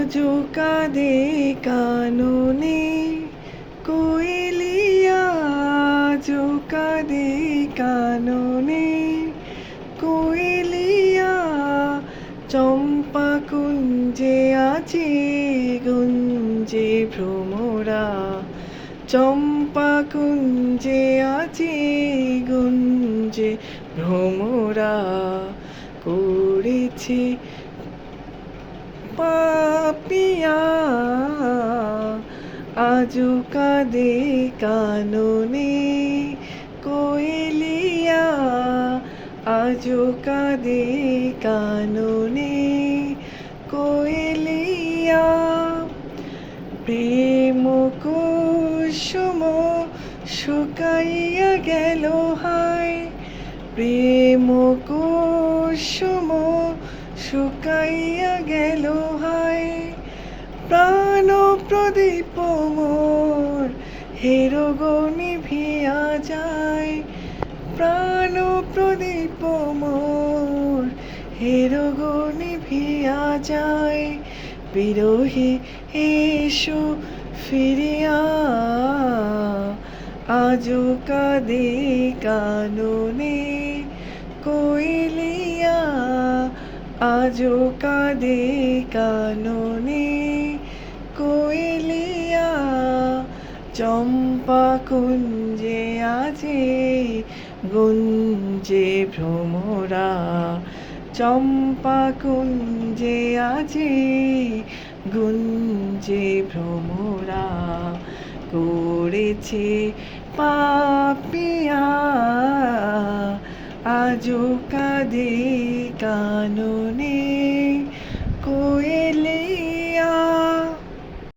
আজও কাঁদে কাননে কোয়েলিয়া, আজও কাঁদে কাননে কোয়েলিয়া। চম্পা কুঞ্জে আছে গুঞ্জে ভ্রমরা, চম্পা কুঞ্জে আছে গুঞ্জে ভ্রমরা। করেছে পাপিয়া, আজও কাঁদে কাননে কোয়েলিয়া, আজও কাঁদে কাননে কোয়েলিয়া। প্রেম কুসুম শুকাইয়া গেল হায়, প্রেম কুসুম শুকাইয়া গেল হায়। প্রাণ প্রদীপ মোর হেরগো নিভিয়া যায়, প্রাণ প্রদীপ মোর হেরগো নিভিয়া যায়। বিরহে এসো ফিরিয়া, আজও কাঁদে কাননে কোয়েলিয়া, আজও কাঁদে কাননে কোয়েলিয়া। চম্পা কুঞ্জে আছে গুঞ্জে ভ্রমরা, চম্পা কুঞ্জে আছে গুঞ্জে ভ্রমরা। করেছে পাপিয়া, আজও কাঁদে কাননে।